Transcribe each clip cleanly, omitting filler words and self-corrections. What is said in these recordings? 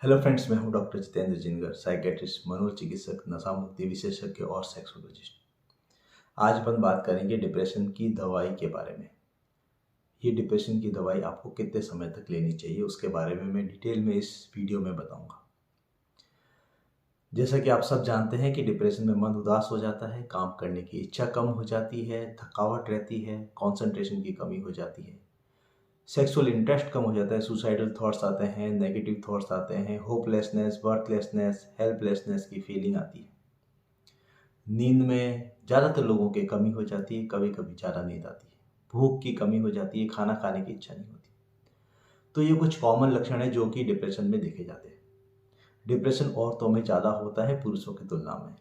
Hello friends, मैं हूं doctor Jitendra Jingar, psychiatrist, मनोचिकित्सक, नशा मुक्ति विशेषज्ञ और सेक्सोलॉजिस्ट। आज अपन बात करेंगे डिप्रेशन की दवाई के बारे में। ये डिप्रेशन की दवाई आपको कितने समय तक लेनी चाहिए उसके बारे में मैं डिटेल में इस वीडियो में बताऊंगा। जैसा कि आप सब जानते हैं कि डिप्रेशन में मन उदास हो जाता है, काम करने की इच्छा कम हो जाती है, थकावट रहती है, कंसंट्रेशन की कमी हो जाती है, सेक्सुअल इंटरेस्ट कम हो जाता है, सुसाइडल थॉट्स आते हैं, नेगेटिव थॉट्स आते हैं, होपलेसनेस, बर्थलेसनेस, हेल्पलेसनेस की फीलिंग आती है। नींद में ज़्यादातर लोगों के कमी हो जाती है, कभी कभी ज़्यादा नींद आती है, भूख की कमी हो जाती है, खाना खाने की इच्छा नहीं होती। तो ये कुछ कॉमन लक्षण है जो कि डिप्रेशन में देखे जाते हैं। डिप्रेशन औरतों में ज़्यादा होता है पुरुषों की तुलना में।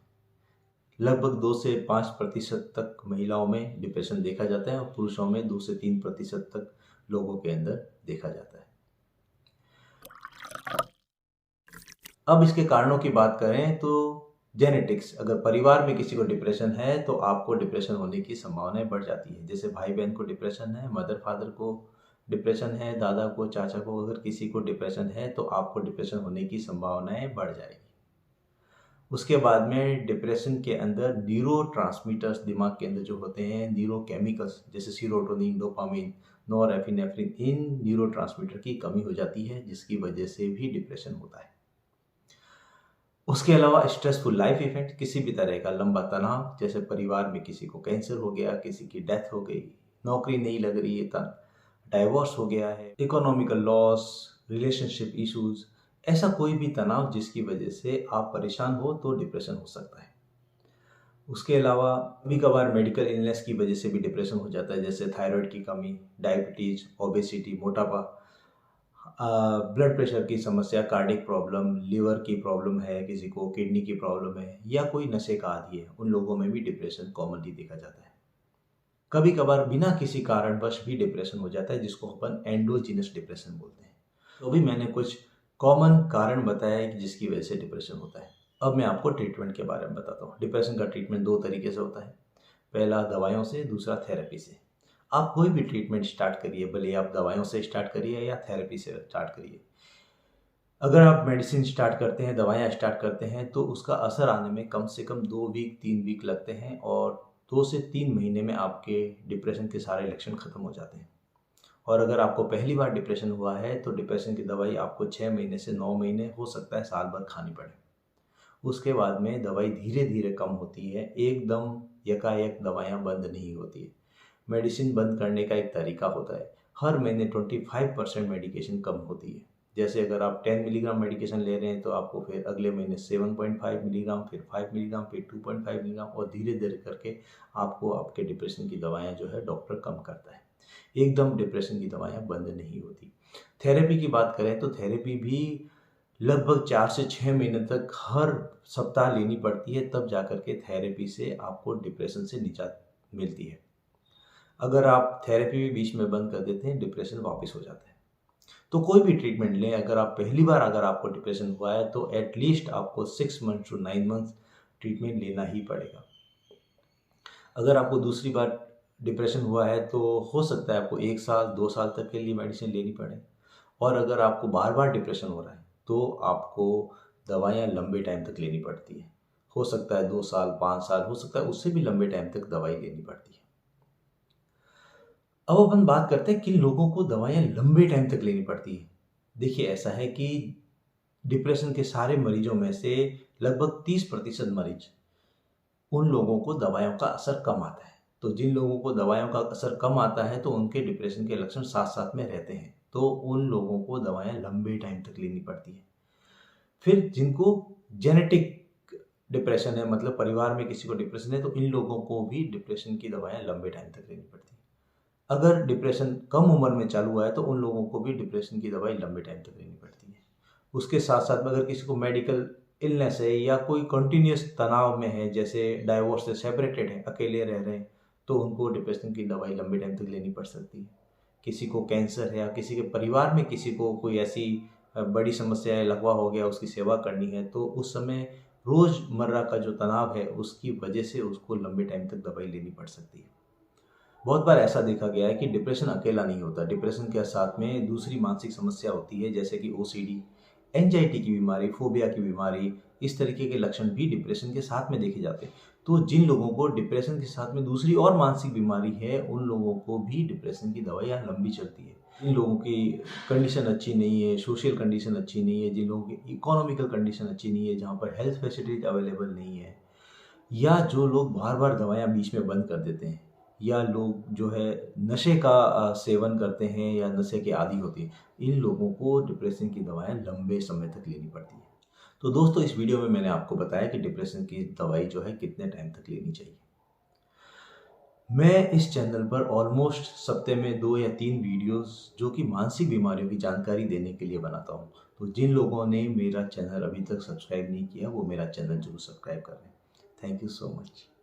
लगभग 2 से 5% तक महिलाओं में डिप्रेशन देखा जाता है और पुरुषों में 2 से 3% तक लोगों के अंदर देखा जाता है। अब इसके कारणों की बात करें तो जेनेटिक्स, अगर परिवार में किसी को डिप्रेशन है तो आपको डिप्रेशन होने की संभावनाएं बढ़ जाती है। जैसे भाई बहन को डिप्रेशन है, मदर फादर को डिप्रेशन है, दादा को, चाचा को, अगर किसी को डिप्रेशन है तो आपको डिप्रेशन होने की संभावनाएं बढ़ जाएगी। उसके बाद में डिप्रेशन के अंदर न्यूरो ट्रांसमीटर्स दिमाग के अंदर जो होते हैं, न्यूरो केमिकल्स जैसे सीरोटोनिन, डोपामिन, नॉरएपिनेफ्रिन, इन न्यूरो ट्रांसमीटर की कमी हो जाती है जिसकी वजह से भी डिप्रेशन होता है। उसके अलावा स्ट्रेसफुल लाइफ इवेंट, किसी भी तरह का लंबा तनाव, जैसे परिवार में किसी को कैंसर हो गया, किसी की डेथ हो गई, नौकरी नहीं लग रही है, डाइवोर्स हो गया है, इकोनॉमिकल लॉस, रिलेशनशिप इश्यूज, ऐसा कोई भी तनाव जिसकी वजह से आप परेशान हो तो डिप्रेशन हो सकता है। उसके अलावा कभी कभार मेडिकल इलनेस की वजह से भी डिप्रेशन हो जाता है, जैसे थायराइड की कमी, डायबिटीज, ओबेसिटी, मोटापा, ब्लड प्रेशर की समस्या, कार्डिक प्रॉब्लम, लिवर की प्रॉब्लम है, किसी को किडनी की प्रॉब्लम है या कोई नशे का आदी है, उन लोगों में भी डिप्रेशन कॉमनली देखा जाता है। कभी कभार बिना किसी कारणवश भी डिप्रेशन हो जाता है जिसको अपन एंडोजीनस डिप्रेशन बोलते हैं। तो अभी मैंने कुछ कॉमन कारण बताया है कि जिसकी वजह से डिप्रेशन होता है। अब मैं आपको ट्रीटमेंट के बारे में बताता हूँ। डिप्रेशन का ट्रीटमेंट 2 तरीके से होता है। पहला दवाइयों से, दूसरा थेरेपी से। आप कोई भी ट्रीटमेंट स्टार्ट करिए, भले आप दवाइयों से स्टार्ट करिए या थेरेपी से स्टार्ट करिए। अगर आप मेडिसिन स्टार्ट करते हैं, दवाइयाँ स्टार्ट करते हैं तो उसका असर आने में कम से कम 2 वीक, 3 वीक लगते हैं और 2 से 3 महीने में आपके डिप्रेशन के सारे लक्षण खत्म हो जाते हैं। और अगर आपको पहली बार डिप्रेशन हुआ है तो डिप्रेशन की दवाई आपको 6 महीने से 9 महीने, हो सकता है साल भर खानी पड़े। उसके बाद में दवाई धीरे धीरे कम होती है, एकदम यकायक दवाइयाँ बंद नहीं होती है। मेडिसिन बंद करने का एक तरीका होता है। हर महीने 25% मेडिकेशन कम होती है। जैसे अगर आप 10 मिलीग्राम मेडिकेशन ले रहे हैं तो आपको फिर अगले महीने 7.5 मिलीग्राम, फिर 5 मिलीग्राम, फिर 2.5 मिलीग्राम और धीरे धीरे करके आपको आपके डिप्रेशन की दवाइयाँ जो है डॉक्टर कम करता है। एकदम डिप्रेशन की दवाइयाँ बंद नहीं होती। थेरेपी की बात करें तो थेरेपी भी लगभग 4 से 6 महीने तक हर सप्ताह लेनी पड़ती है, तब जाकर के थेरेपी से आपको डिप्रेशन से निजात मिलती है। अगर आप थेरेपी भी बीच में बंद कर देते हैं, डिप्रेशन वापस हो जाता है। तो कोई भी ट्रीटमेंट लें, अगर आप पहली बार अगर आपको डिप्रेशन हुआ है तो एटलीस्ट आपको 6 मंथ टू 9 मंथ ट्रीटमेंट लेना ही पड़ेगा। अगर आपको दूसरी बार डिप्रेशन हुआ है तो हो सकता है आपको 1 साल 2 साल तक के लिए मेडिसिन लेनी पड़े। और अगर आपको बार बार डिप्रेशन हो रहा है तो आपको दवाइयाँ लंबे टाइम तक लेनी पड़ती है। हो सकता है 2 साल, 5 साल, हो सकता है उससे भी लंबे टाइम तक दवाई लेनी पड़ती है। अब अपन बात करते हैं किन लोगों को दवाइयाँ लंबे टाइम तक लेनी पड़ती है। देखिए, ऐसा है कि डिप्रेशन के सारे मरीजों में से लगभग 30% मरीज, उन लोगों को दवाइयों का असर कम आता है। तो जिन लोगों को दवाइयों का असर कम आता है तो उनके डिप्रेशन के लक्षण साथ साथ में रहते हैं, तो उन लोगों को दवाइयाँ लंबे टाइम तक लेनी पड़ती है। फिर जिनको जेनेटिक डिप्रेशन है, मतलब परिवार में किसी को डिप्रेशन है, तो इन लोगों को भी डिप्रेशन की दवाइयाँ लंबे टाइम तक लेनी पड़ती है। अगर डिप्रेशन कम उम्र में चालू हुआ है तो उन लोगों को भी डिप्रेशन की दवाई लंबे टाइम तक लेनी पड़ती है। उसके साथ साथ में अगर किसी को मेडिकल इलनेस है या कोई कंटिन्यूस तनाव में है, जैसे डाइवोर्स से सेपरेटेड है, अकेले रह रहे हैं, तो उनको डिप्रेशन की दवाई लंबे टाइम तक लेनी पड़ सकती है। किसी को कैंसर है या किसी के परिवार में किसी को कोई ऐसी बड़ी समस्या है, लकवा हो गया, उसकी सेवा करनी है, तो उस समय रोज़मर्रा का जो तनाव है उसकी वजह से उसको लंबे टाइम तक दवाई लेनी पड़ सकती है। बहुत बार ऐसा देखा गया है कि डिप्रेशन अकेला नहीं होता। डिप्रेशन के साथ में दूसरी मानसिक समस्या होती है, जैसे कि ओसीडी, एंजाइटी की बीमारी, फोबिया की बीमारी, इस तरीके के लक्षण भी डिप्रेशन के साथ में देखे जाते हैं। तो जिन लोगों को डिप्रेशन के साथ में दूसरी और मानसिक बीमारी है, उन लोगों को भी डिप्रेशन की दवाइयाँ लंबी चलती है। जिन लोगों की कंडीशन अच्छी नहीं है, सोशल कंडीशन अच्छी नहीं है, जिन लोगों की इकोनॉमिकल कंडीशन अच्छी नहीं है, जहाँ पर हेल्थ फैसिलिटीज अवेलेबल नहीं है, या जो लोग बार-बार दवाइयाँ बीच में बंद कर देते हैं, या लोग जो है नशे का सेवन करते हैं या नशे के आदी होते हैं, इन लोगों को डिप्रेशन की दवाएँ लंबे समय तक लेनी पड़ती हैं। तो दोस्तों, इस वीडियो में मैंने आपको बताया कि डिप्रेशन की दवाई जो है कितने टाइम तक लेनी चाहिए। मैं इस चैनल पर ऑलमोस्ट सप्ते में 2 या 3 वीडियोस जो कि मानसिक बीमारियों की जानकारी देने के लिए बनाता हूँ। तो जिन लोगों ने मेरा चैनल अभी तक सब्सक्राइब नहीं किया, वो मेरा चैनल ज़रूर सब्सक्राइब कर लें। Thank you so much.